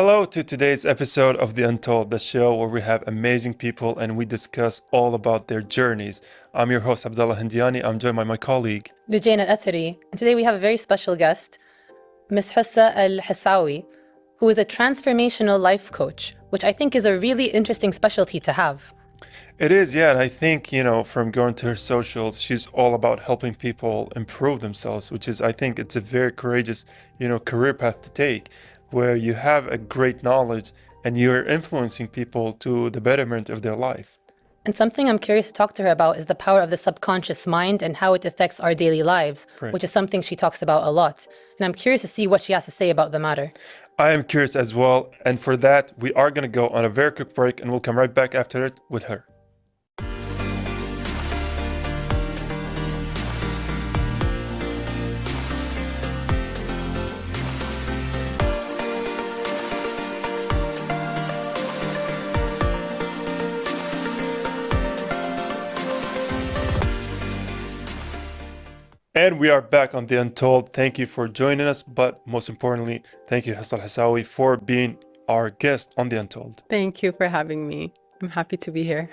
Hello to today's episode of The Untold, the show where we have amazing people and we discuss all about their journeys. I'm your host, Abdullah AlHendyani. I'm joined by my colleague, Lujain AlAtheri. And today we have a very special guest, Miss Hussa AlHassawi, who is a transformational life coach, which I think is a really interesting specialty to have. It is, yeah, and I think, from going to her socials, she's all about helping people improve themselves, which is, I think it's a very courageous, career path to take, where you have a great knowledge and you're influencing people to the betterment of their life. And something I'm curious to talk to her about is the power of the subconscious mind and how it affects our daily lives, Right. which is something she talks about a lot. And I'm curious to see what she has to say about the matter. I am curious as well, and for that, we are going to go on a very quick break and we'll come right back after it with her. And we are back on The Untold. Thank you for joining us, but most importantly, thank you, Hussa AlHassawi, for being our guest on The Untold. Thank you for having me. I'm happy to be here.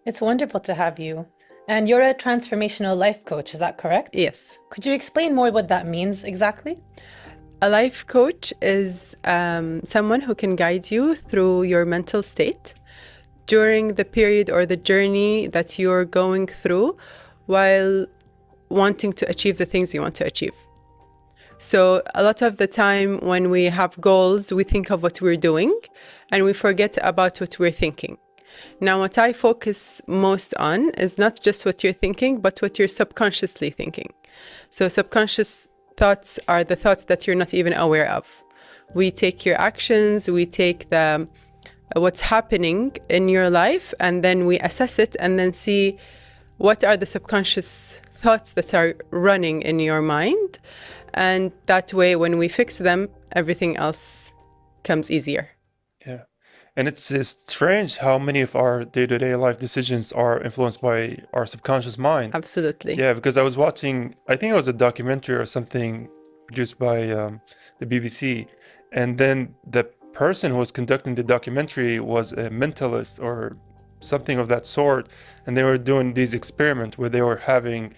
It's wonderful to have you. And you're a transformational life coach, is that correct? Yes. Could you explain more what that means exactly? A life coach is someone who can guide you through your mental state during the period or the journey that you're going through while wanting to achieve the things you want to achieve. So a lot of the time when we have goals, we think of what we're doing and we forget about what we're thinking. Now, what I focus most on is not just what you're thinking, but what you're subconsciously thinking. So subconscious thoughts are the thoughts that you're not even aware of. We take your actions, we take what's happening in your life, and then we assess it and then see what are the subconscious thoughts that are running in your mind. And that way, when we fix them, everything else comes easier. Yeah. And it's strange how many of our day-to-day life decisions are influenced by our subconscious mind. Absolutely. Yeah, because I was watching, I think it was a documentary or something produced by the BBC. And then the person who was conducting the documentary was a mentalist or something of that sort. And they were doing these experiments where they were having,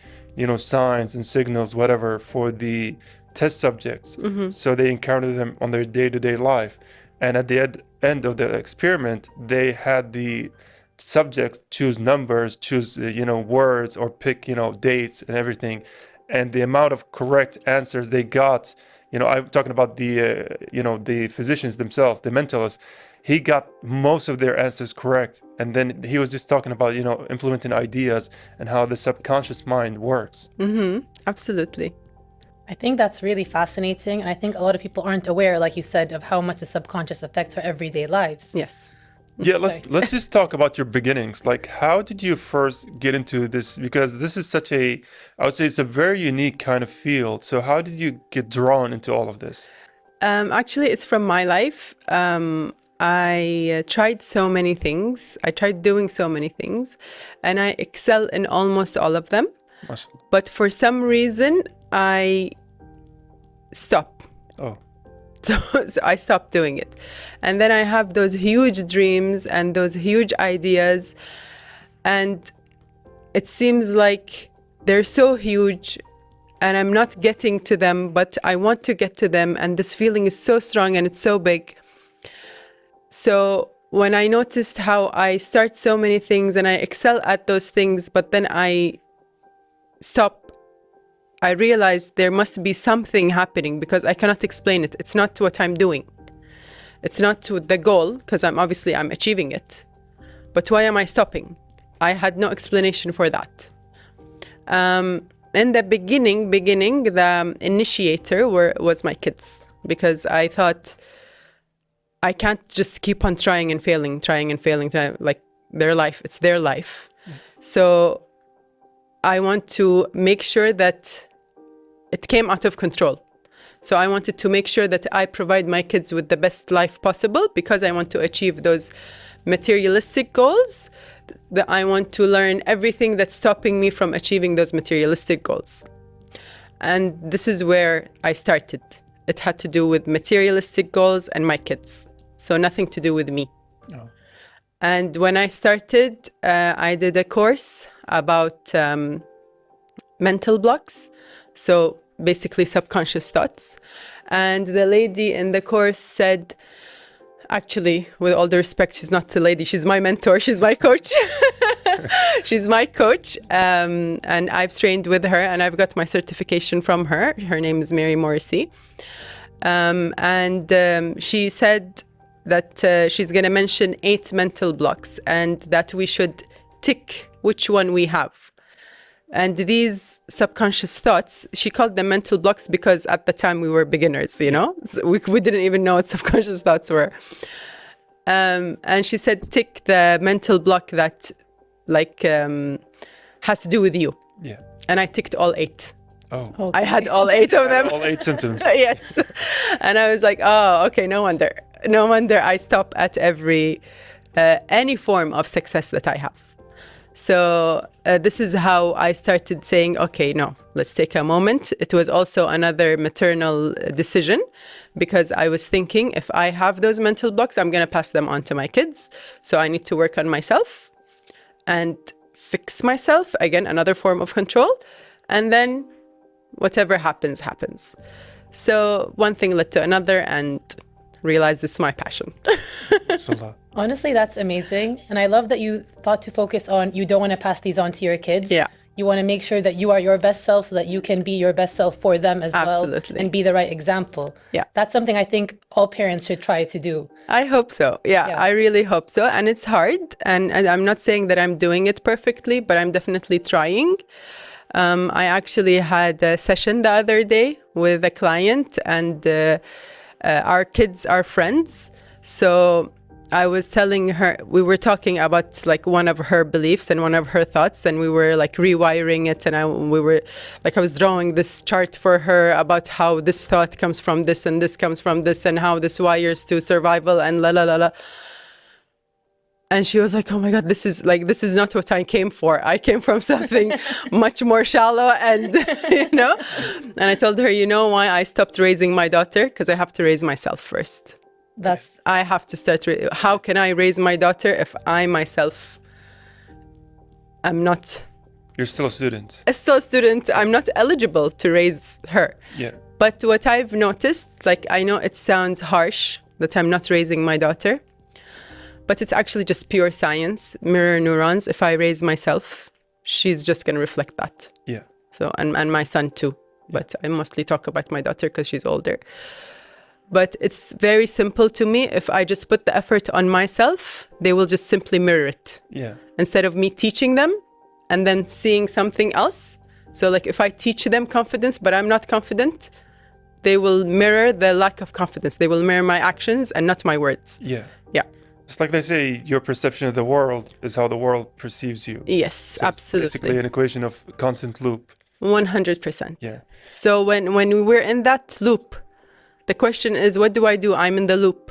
signs and signals, whatever, for the test subjects. Mm-hmm. So they encountered them on their day-to-day life. And at the end of the experiment, they had the subjects choose numbers, choose, words, or pick, dates and everything. And the amount of correct answers they got, I'm talking about the physicians themselves, the mentalists, he got most of their answers correct. And then he was just talking about, implementing ideas and how the subconscious mind works. Mm-hmm. Absolutely. I think that's really fascinating. And I think a lot of people aren't aware, like you said, of how much the subconscious affects our everyday lives. Yes. Yeah, let's just talk about your beginnings. Like, how did you first get into this? Because this is I would say it's a very unique kind of field. So how did you get drawn into all of this? Actually, it's from my life. I tried so many things. I tried doing so many things, and I excel in almost all of them. MashaAllah. But for some reason, I stop. Oh, So I stopped doing it. And then I have those huge dreams and those huge ideas. And it seems like they're so huge and I'm not getting to them, but I want to get to them. And this feeling is so strong and it's so big. So when I noticed how I start so many things and I excel at those things, but then I stop, I realized there must be something happening because I cannot explain it. It's not what I'm doing. It's not to the goal because I'm achieving it. But why am I stopping? I had no explanation for that. In the beginning, the initiator was my kids because I thought I can't just keep on trying and failing, like their life. It's their life. So I want to make sure that it came out of control. So I wanted to make sure that I provide my kids with the best life possible because I want to achieve those materialistic goals. That I want to learn everything that's stopping me from achieving those materialistic goals. And this is where I started. It had to do with materialistic goals and my kids. so nothing to do with me. Oh. And when I started, I did a course about mental blocks, so basically subconscious thoughts. And the lady in the course said, actually, with all the respect, she's not the lady, she's my mentor, she's my coach. She's my coach, and I've trained with her, and I've got my certification from her. Her name is Mary Morrissey. She said that she's going to mention 8 mental blocks and that we should tick which one we have. And these subconscious thoughts, she called them mental blocks because at the time we were beginners, you know? So we didn't even know what subconscious thoughts were. And she said, tick the mental block that has to do with you. Yeah. And I ticked all 8. Oh. Okay. I had all 8 of them. All 8 symptoms. Yes. And I was like, oh, okay, no wonder. No wonder I stop at any form of success that I have. So this is how I started saying, okay, no, let's take a moment. It was also another maternal decision because I was thinking if I have those mental blocks, I'm going to pass them on to my kids. So I need to work on myself and fix myself. Again, another form of control. And then whatever happens, happens. So one thing led to another and realized it's my passion. Honestly, that's amazing. And I love that you thought to focus on, you don't want to pass these on to your kids. Yeah. You want to make sure that you are your best self so that you can be your best self for them as Absolutely. well and be the right example. Yeah. That's something I think all parents should try to do. I hope so. Yeah, Yeah. I really hope so. And it's hard. And I'm not saying that I'm doing it perfectly, but I'm definitely trying. I actually had a session the other day with a client, and our kids are friends. So I was telling her, we were talking about like one of her beliefs and one of her thoughts, and we were like rewiring it. And I was drawing this chart for her about how this thought comes from this and this comes from this and how this wires to survival and la la la la. And she was like, oh my God, this is not what I came for. I came from something much more shallow and, And I told her, you know why I stopped raising my daughter? Because I have to raise myself first. I have to start. How can I raise my daughter if I myself am not? You're still a student. Still a student. I'm not eligible to raise her. Yeah. But what I've noticed, like I know it sounds harsh that I'm not raising my daughter, but it's actually just pure science, mirror neurons. If I raise myself, she's just going to reflect that. Yeah. So, and my son too. But I mostly talk about my daughter because she's older. But it's very simple to me. If I just put the effort on myself, they will just simply mirror it. Yeah. Instead of me teaching them and then seeing something else. So like if I teach them confidence, but I'm not confident, they will mirror the lack of confidence. They will mirror my actions and not my words. Yeah. Yeah. It's like they say, your perception of the world is how the world perceives you. Yes, So absolutely. It's basically an equation of constant loop. 100%. Yeah. So when we're in that loop, the question is, what do I do? I'm in the loop.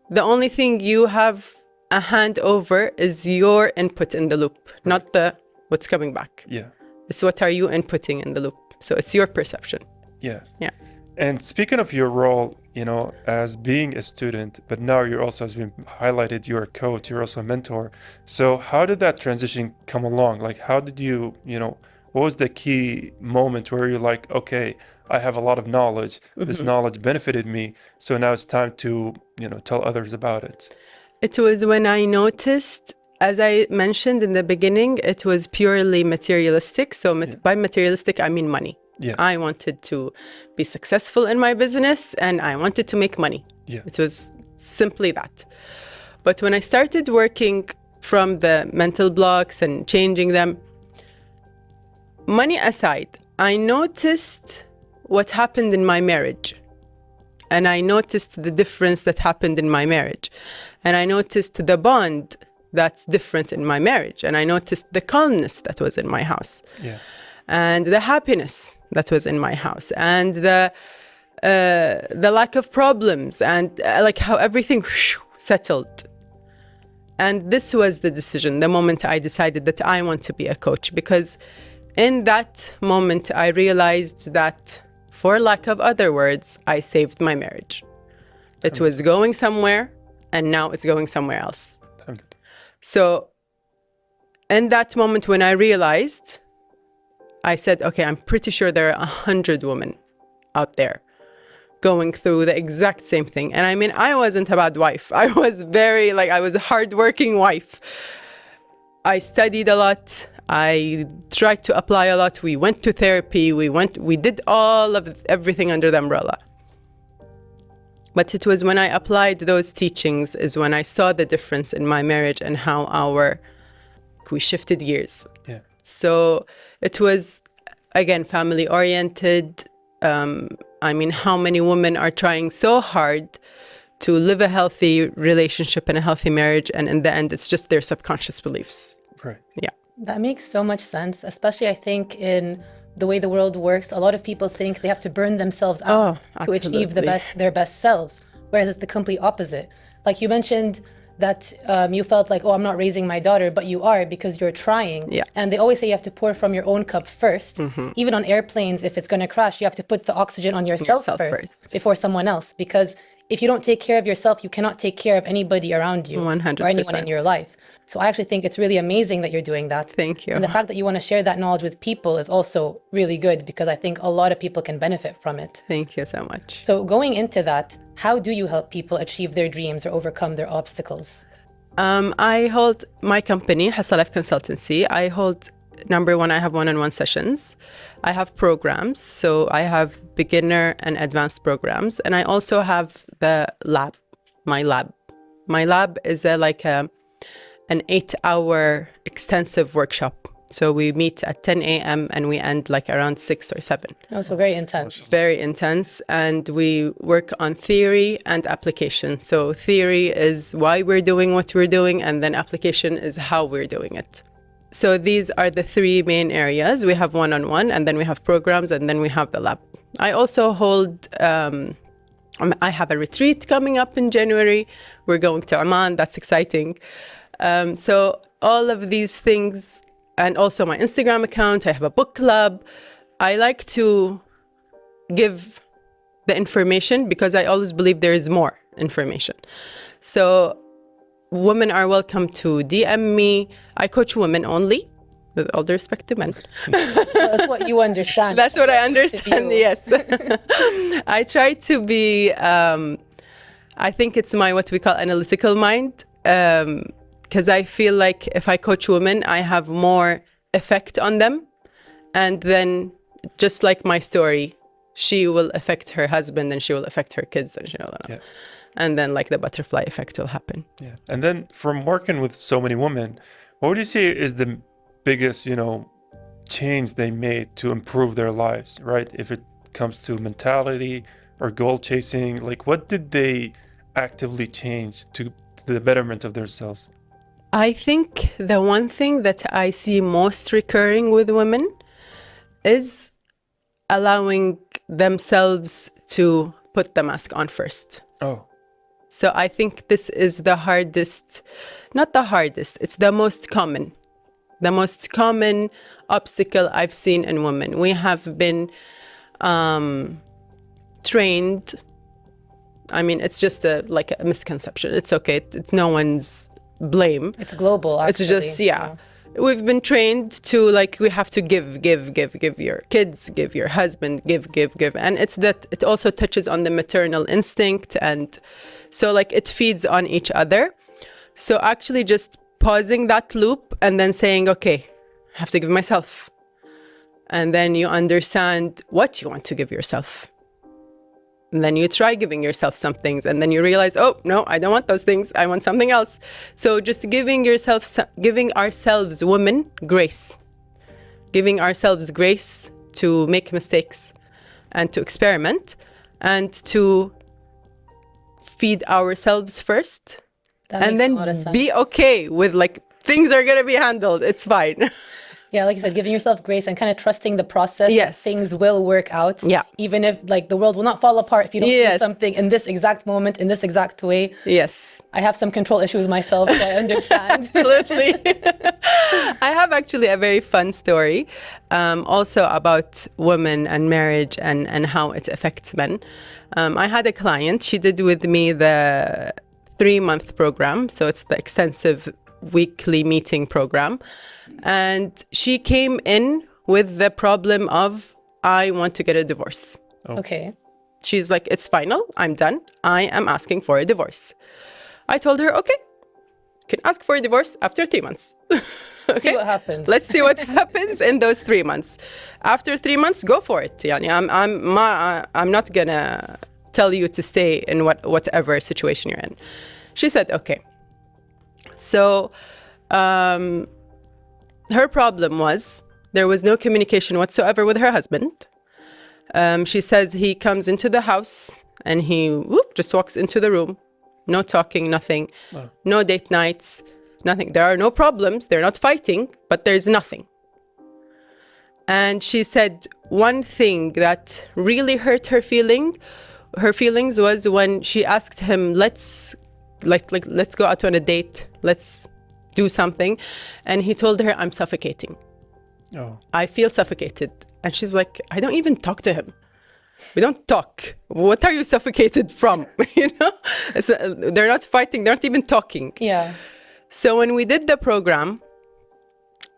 The only thing you have a hand over is your input in the loop, not what's coming back. Yeah. It's what are you inputting in the loop. So it's your perception. Yeah. Yeah. And speaking of your role, as being a student, but now you're also, as we highlighted, you're a coach, you're also a mentor. So how did that transition come along? Like, how did you, what was the key moment where you're like, okay, I have a lot of knowledge. This knowledge benefited me. So now it's time to, tell others about it. It was when I noticed, as I mentioned in the beginning, it was purely materialistic. So by materialistic, I mean money. Yeah. I wanted to be successful in my business and I wanted to make money. Yeah. It was simply that. But when I started working from the mental blocks and changing them, money aside, I noticed what happened in my marriage. And I noticed the difference that happened in my marriage. And I noticed the bond that's different in my marriage. And I noticed the calmness that was in my house. Yeah. And the happiness that was in my house, and the lack of problems, and like how everything settled. And this was the decision, the moment I decided that I want to be a coach, because in that moment I realized that, for lack of other words, I saved my marriage. It was going somewhere, and now it's going somewhere else. So in that moment when I realized, I said, okay, I'm pretty sure there are 100 women out there going through the exact same thing. And I mean, I wasn't a bad wife. I was I was a hardworking wife. I studied a lot. I tried to apply a lot. We went to therapy. We did everything under the umbrella. But it was when I applied those teachings is when I saw the difference in my marriage and how we shifted gears. Yeah. So it was, again, family oriented. I mean, how many women are trying so hard to live a healthy relationship and a healthy marriage, and in the end, it's just their subconscious beliefs. Right. Yeah. That makes so much sense, especially I think in the way the world works. A lot of people think they have to burn themselves out to achieve their best selves, whereas it's the complete opposite. Like you mentioned that you felt like, oh, I'm not raising my daughter, but you are because you're trying. Yeah. And they always say you have to pour from your own cup first. Even on airplanes, if it's going to crash, you have to put the oxygen on yourself first before someone else. Because if you don't take care of yourself, you cannot take care of anybody around you 100%. or anyone in your life. So I actually think it's really amazing that you're doing that. Thank you. And the fact that you want to share that knowledge with people is also really good, because I think a lot of people can benefit from it. Thank you so much. So going into that, how do you help people achieve their dreams or overcome their obstacles? I hold my company, Hussa Life Consultancy. I hold, number one, I have one-on-one sessions. I have programs. So I have beginner and advanced programs. And I also have the lab, my lab. My lab is an 8-hour extensive workshop. So we meet at 10 a.m. and we end around 6 or 7. Oh, so very intense. Very intense. And we work on theory and application. So theory is why we're doing what we're doing, and then application is how we're doing it. So these are the 3 main areas. We have one-on-one, and then we have programs, and then we have the lab. I also hold, I have a retreat coming up in January. We're going to Oman. That's exciting. So all of these things, and also my Instagram account, I have a book club. I like to give the information because I always believe there is more information. So women are welcome to DM me. I coach women only, with all due respect to men. That's what you understand. That's what I understand, yes. I try to be, I think it's my what we call analytical mind. Because I feel like if I coach women, I have more effect on them. And then, just like my story, she will affect her husband and she will affect her kids. And then the butterfly effect will happen. Yeah. And then from working with so many women, what would you say is the biggest, change they made to improve their lives, right? If it comes to mentality or goal chasing, what did they actively change to the betterment of themselves? I think the one thing that I see most recurring with women is allowing themselves to put the mask on first. Oh. So I think this is the hardest, not the hardest, it's the most common obstacle I've seen in women. We have been trained. I mean, it's just a misconception. It's okay. It's no one's blame. It's global, actually. It's just, we've been trained to we have to give your kids, give your husband, give. And it's that it also touches on the maternal instinct. And so it feeds on each other. So actually just pausing that loop and then saying, okay, I have to give myself. And then you understand what you want to give yourself. And then you try giving yourself some things, and then you realize, oh, no, I don't want those things. I want something else. So just giving ourselves, women, grace. Giving ourselves grace to make mistakes and to experiment and to feed ourselves first. That and makes then a lot of sense. be okay with things are going to be handled. It's fine. Yeah, like you said, giving yourself grace and kind of trusting the process. Yes. Things will work out. Yeah. Even if like the world will not fall apart if you don't do something in this exact moment, in this exact way. Yes. I have some control issues myself, so I understand. Absolutely. I have actually a very fun story also about women and marriage and how it affects men. I had a client, she did with me the 3-month program. So it's the extensive weekly meeting program. And she came in with the problem of, I want to get a divorce. Okay. She's like, it's final. I'm done. I am asking for a divorce. I told her, okay, you can ask for a divorce after 3 months. Okay? See what happens. Let's see what happens in those 3 months. After 3 months, go for it. Yani, I'm not gonna tell you to stay in whatever situation you're in. She said, okay. So her problem was there was no communication whatsoever with her husband. She says he comes into the house and he just walks into the room. No talking, nothing. No date nights, nothing. There are no problems. They're not fighting, but there's nothing. And she said one thing that really hurt her feelings was when she asked him, let's go out on a date. Let's do something. And he told her, I'm suffocating. I feel suffocated. And she's like, I don't even talk to him. We don't talk. What are you suffocated from? You know, they're not fighting. They're not even talking. Yeah. So when we did the program,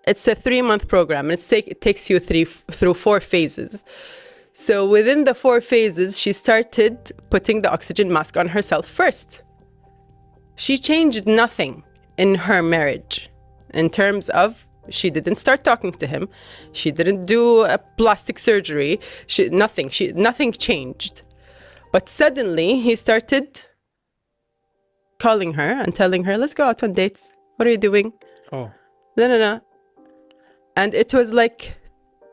it's a 3-month program, and it takes you through 4 phases. So within the 4 phases, she started putting the oxygen mask on herself first. She changed nothing in her marriage in terms of she didn't start talking to him. She didn't do a plastic surgery. Nothing changed. But suddenly he started calling her and telling her, let's go out on dates. What are you doing? No. And it was like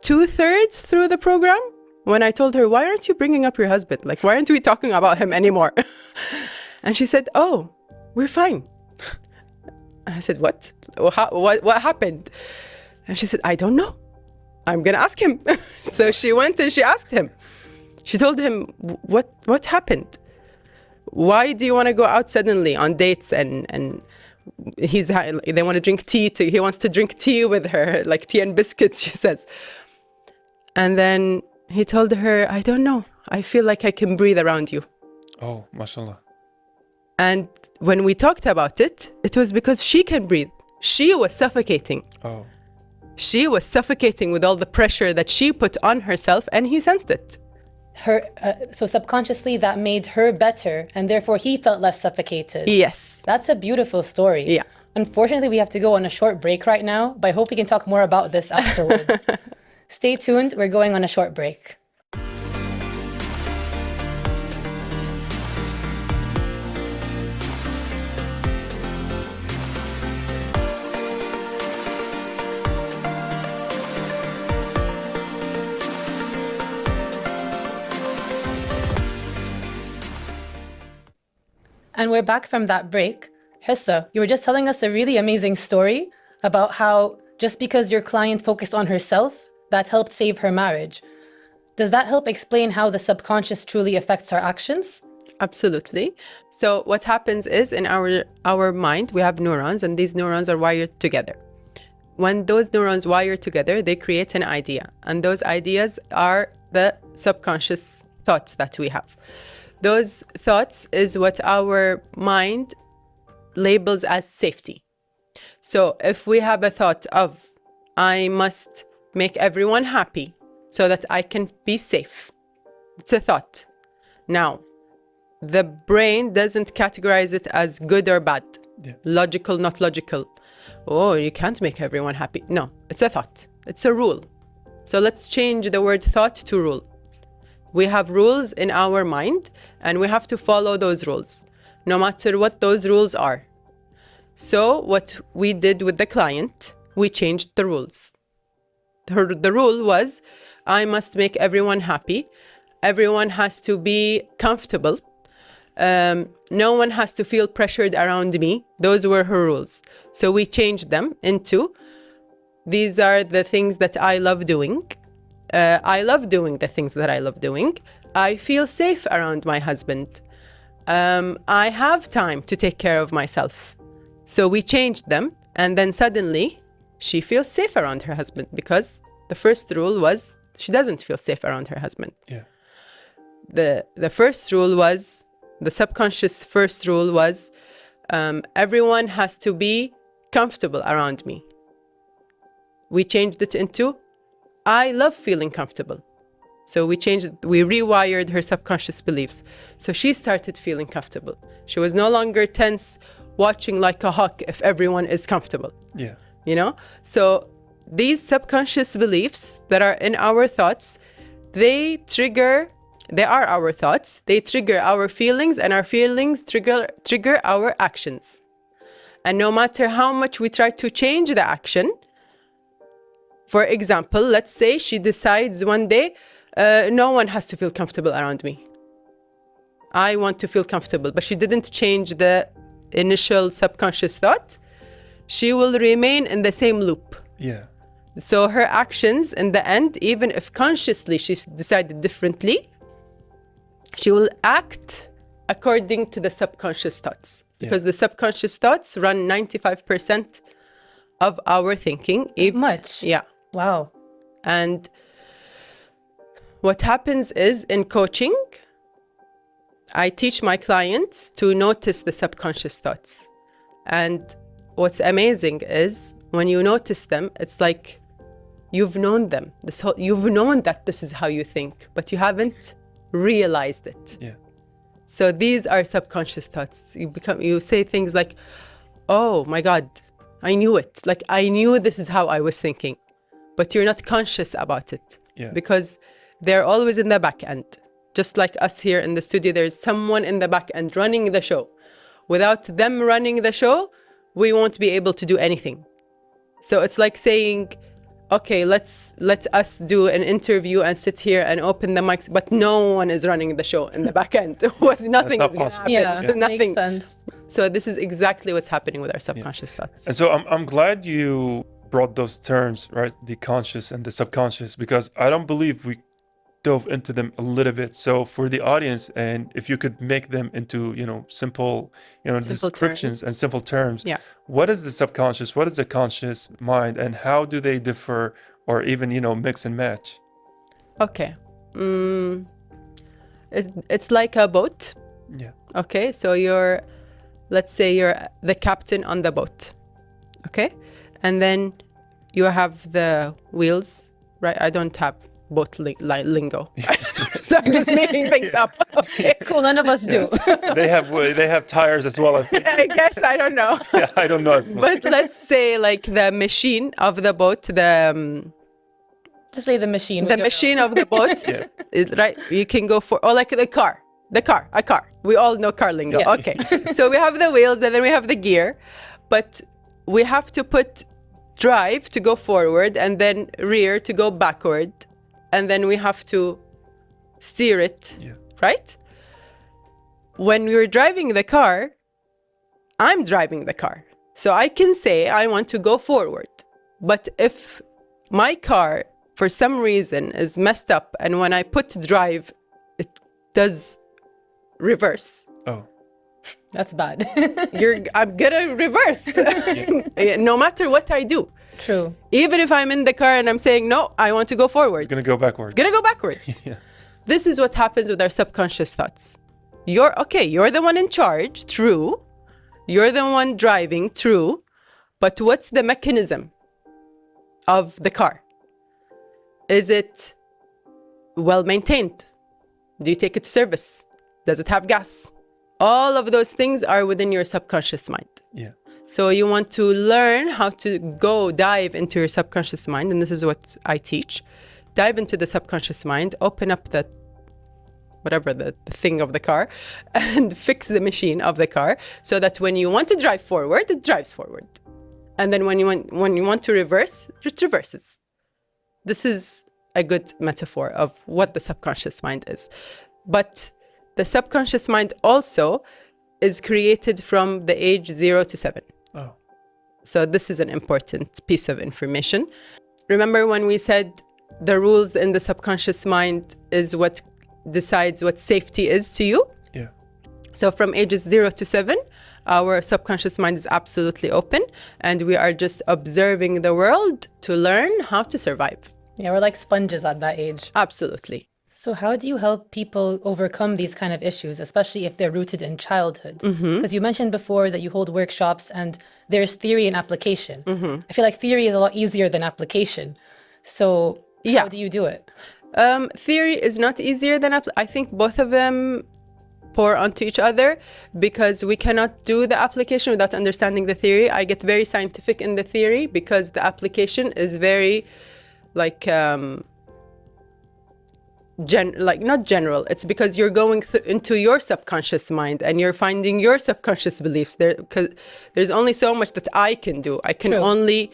2/3 through the program when I told her, why aren't you bringing up your husband? Like, why aren't we talking about him anymore? And she said, oh, we're fine. I said, what? What happened? And she said, I don't know. I'm going to ask him. So she went and she asked him. She told him, what happened? Why do you want to go out suddenly on dates? And they want to drink tea. He wants to drink tea with her, like tea and biscuits, she says. And then he told her, I don't know. I feel like I can breathe around you. Oh, mashallah. And when we talked about it, it was because she can breathe. She was suffocating. She was suffocating with all the pressure that she put on herself, and he sensed it. So subconsciously that made her better, and therefore he felt less suffocated. Yes. That's a beautiful story. Yeah. Unfortunately, we have to go on a short break right now, but I hope we can talk more about this afterwards. Stay tuned. We're going on a short break. And we're back from that break. Hussa, you were just telling us a really amazing story about how just because your client focused on herself, that helped save her marriage. Does that help explain how the subconscious truly affects our actions? Absolutely. So what happens is in our mind, we have neurons, and these neurons are wired together. When those neurons wire together, they create an idea. And those ideas are the subconscious thoughts that we have. Those thoughts is what our mind labels as safety. So if we have a thought of, I must make everyone happy so that I can be safe, it's a thought. Now, the brain doesn't categorize it as good or bad, logical, not logical. Oh, you can't make everyone happy. No, it's a thought. It's a rule. So let's change the word thought to rule. We have rules in our mind, and we have to follow those rules, no matter what those rules are. So what we did with the client, we changed the rules. The rule was, I must make everyone happy. Everyone has to be comfortable. No one has to feel pressured around me. Those were her rules. So we changed them into, These are the things that I love doing. I love doing the things that I love doing. I feel safe around my husband. I have time to take care of myself. So we changed them, and then suddenly she feels safe around her husband, because the first rule was she doesn't feel safe around her husband. Yeah. The first rule was, the subconscious first rule was, everyone has to be comfortable around me. We changed it into, I love feeling comfortable. So we rewired her subconscious beliefs. So she started feeling comfortable. She was no longer tense, watching like a hawk if everyone is comfortable. Yeah. You know? So these subconscious beliefs that are in our thoughts, they are our thoughts. They trigger our feelings, and our feelings trigger our actions. And no matter how much we try to change the action, for example, let's say she decides one day, no one has to feel comfortable around me. I want to feel comfortable, but she didn't change the initial subconscious thought. She will remain in the same loop. Yeah. So her actions in the end, even if consciously she's decided differently, she will act according to the subconscious thoughts. Because the subconscious thoughts run 95% of our thinking. Much? Yeah. Wow. And what happens is, in coaching, I teach my clients to notice the subconscious thoughts. And what's amazing is, when you notice them, it's like you've known them. You've known that this is how you think, but you haven't realized it. Yeah. So these are subconscious thoughts. You say things like, oh my God, I knew it. Like, I knew this is how I was thinking, but you're not conscious about it. Yeah. Because they're always in the back end. Just like us here in the studio, there's someone in the back end running the show. Without them running the show, we won't be able to do anything. So it's like saying, okay, let us do an interview and sit here and open the mics, but no one is running the show in the back end. Nothing is going to happen. Yeah, Nothing. makes sense. So this is exactly what's happening with our subconscious thoughts. And so I'm glad you brought those terms, right? The conscious and the subconscious, because I don't believe we dove into them a little bit. So for the audience, and if you could make them into, simple, descriptions terms. and simple terms. Yeah. What is the subconscious? What is the conscious mind? And how do they differ, or even, mix and match? Okay. It's like a boat. Yeah. Okay. So let's say you're the captain on the boat. Okay. And then you have the wheels, right? I don't have boat lingo. So I'm just making things up. Okay. It's cool. None of us do. They have tires as well. I guess, I don't know. Yeah, I don't know as well. But let's say like the machine of the boat, Just say the machine. the machine of the boat, is, right? You can go for, or like a car. We all know car lingo. Yes. Okay. So we have the wheels, and then we have the gear, but we have to put drive to go forward, and then rear to go backward, and then we have to steer it, right? When we're driving the car, I'm driving the car. So I can say I want to go forward. But if my car, for some reason, is messed up, and when I put drive, it does reverse. Oh. That's bad. I'm gonna reverse. No matter what I do. True. Even if I'm in the car and I'm saying, no, I want to go forward. It's going to go backward. Gonna go backward. Yeah. This is what happens with our subconscious thoughts. You're the one in charge, true. You're the one driving, true. But what's the mechanism of the car? Is it well maintained? Do you take it to service? Does it have gas? All of those things are within your subconscious mind. Yeah. So you want to learn how to dive into your subconscious mind, and this is what I teach. Dive into the subconscious mind, open up the thing of the car, and fix the machine of the car, so that when you want to drive forward, it drives forward. And then when you want to reverse, it reverses. This is a good metaphor of what the subconscious mind is. But the subconscious mind also is created from the age 0 to 7. Oh. So this is an important piece of information. Remember when we said the rules in the subconscious mind is what decides what safety is to you? Yeah. So from ages 0 to 7, our subconscious mind is absolutely open, and we are just observing the world to learn how to survive. Yeah, we're like sponges at that age. Absolutely. So how do you help people overcome these kind of issues, especially if they're rooted in childhood? Because you mentioned before that you hold workshops and there's theory and application. I feel like theory is a lot easier than application. So how do you do it? Theory is not easier than I think both of them pour onto each other, because we cannot do the application without understanding the theory. I get very scientific in the theory because the application is very like not general. It's because you're going into your subconscious mind and you're finding your subconscious beliefs there, because there's only so much that I can do. I can only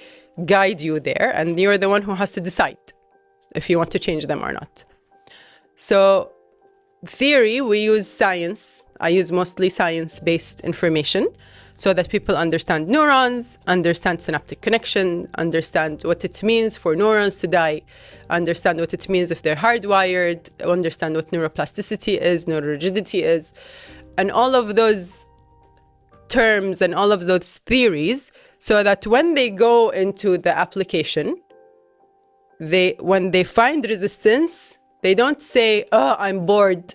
guide you there, and you're the one who has to decide if you want to change them or not. So theory, we use science. I use mostly science-based information so that people understand neurons, understand synaptic connection, understand what it means for neurons to die, understand what it means if they're hardwired, understand what neuroplasticity is, neurorigidity is, and all of those terms and all of those theories, so that when they go into the application, when they find resistance, they don't say, oh, I'm bored.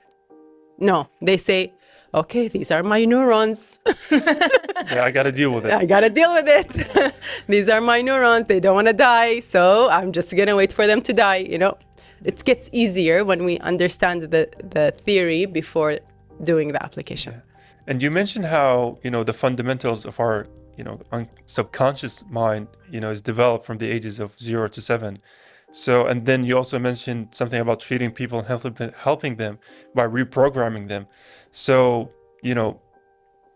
No, they say, okay, these are my neurons. Yeah, I got to deal with it. I got to deal with it. These are my neurons. They don't want to die. So I'm just going to wait for them to die. You know, it gets easier when we understand the theory before doing the application. Yeah. And you mentioned how, the fundamentals of our, subconscious mind, is developed from the ages of 0 to 7. So, and then you also mentioned something about treating people and helping them by reprogramming them. So,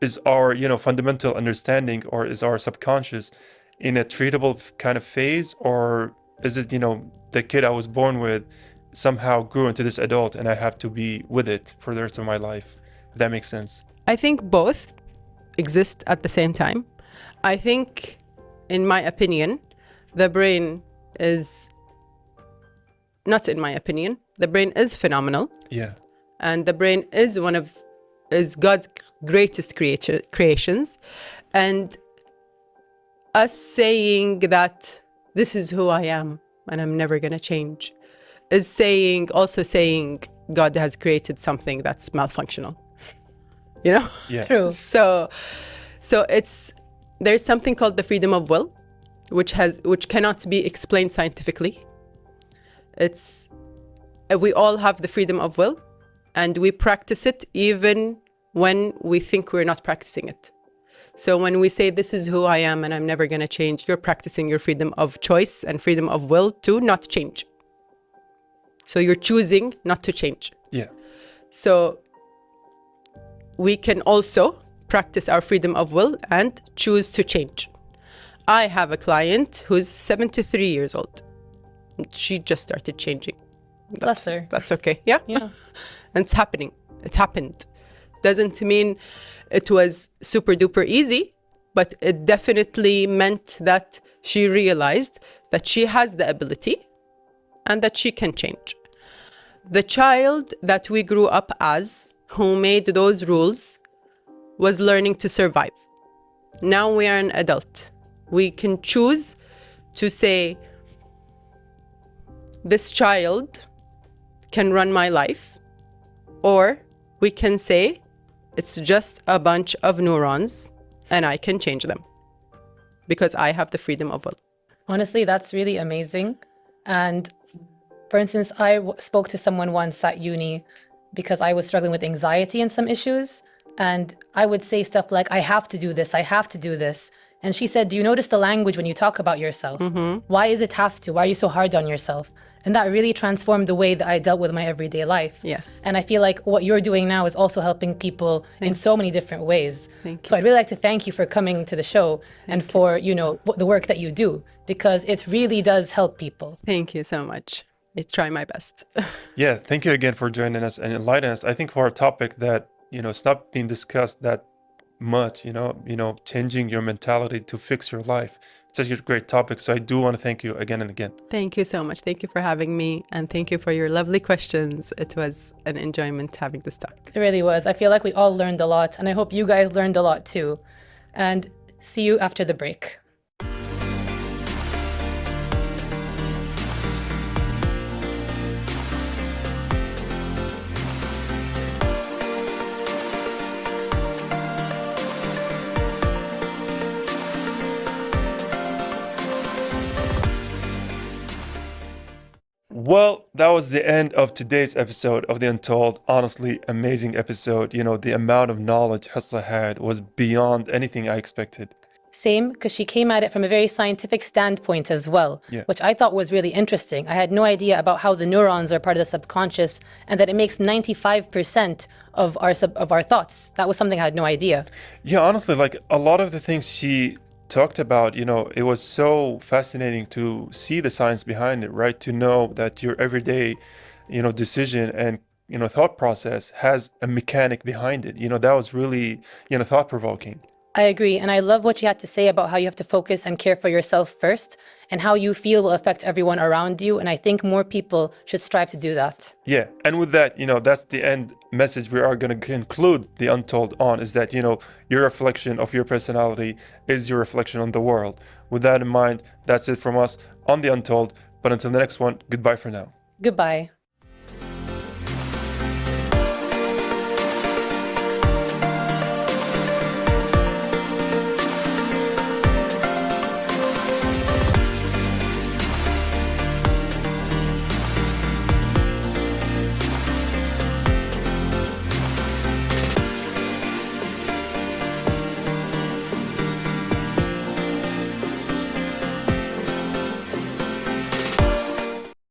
is our, fundamental understanding, or is our subconscious in a treatable kind of phase, or is it, the kid I was born with somehow grew into this adult and I have to be with it for the rest of my life? If that makes sense. I think both exist at the same time. I think, in my opinion, the brain is... Not in my opinion, the brain is phenomenal. Yeah. And the brain is is God's greatest creations. And us saying that this is who I am and I'm never going to change is also saying God has created something that's malfunctional. Yeah. True. So there's something called the freedom of will, which cannot be explained scientifically. We all have the freedom of will, and we practice it even when we think we're not practicing it. So when we say this is who I am and I'm never going to change, you're practicing your freedom of choice and freedom of will to not change. So you're choosing not to change. Yeah. So we can also practice our freedom of will and choose to change. I have a client who's 73 years old. She just started changing. Bless her. That's okay. Yeah. Yeah. And it's happening. It happened. Doesn't mean it was super duper easy, but it definitely meant that she realized that she has the ability and that she can change. The child that we grew up as, who made those rules, was learning to survive. Now we are an adult. We can choose to say, this child can run my life, or we can say it's just a bunch of neurons and I can change them because I have the freedom of will. Honestly, that's really amazing. And for instance, I spoke to someone once at uni because I was struggling with anxiety and some issues. And I would say stuff like, I have to do this, I have to do this. And she said, do you notice the language when you talk about yourself? Mm-hmm. Why is it have to? Why are you so hard on yourself? And that really transformed the way that I dealt with my everyday life. Yes. And I feel like what you're doing now is also helping people in so many different ways. Thank you. So I'd really like to thank you for coming to the show and for, the work that you do, because it really does help people. Thank you so much. I try my best. Yeah, thank you again for joining us and enlightening us. I think for a topic that, it's not being discussed that much, changing your mentality to fix your life. It's such a great topic. So I do want to thank you again and again. Thank you so much. Thank you for having me. And thank you for your lovely questions. It was an enjoyment having this talk. It really was. I feel like we all learned a lot, and I hope you guys learned a lot too. And see you after the break. Well, that was the end of today's episode of The Untold. Honestly, amazing episode. The amount of knowledge Hussa had was beyond anything I expected. Same, because she came at it from a very scientific standpoint as well, which I thought was really interesting. I had no idea about how the neurons are part of the subconscious and that it makes 95% of our thoughts. That was something I had no idea. Yeah, honestly, like a lot of the things she talked about, it was so fascinating to see the science behind it, right? To know that your everyday, decision and, thought process has a mechanic behind it. That was really, thought-provoking. I agree. And I love what you had to say about how you have to focus and care for yourself first and how you feel will affect everyone around you. And I think more people should strive to do that. Yeah. And with that, that's the end message we are going to conclude The Untold on, is that, your reflection of your personality is your reflection on the world. With that in mind, that's it from us on The Untold. But until the next one, goodbye for now. Goodbye.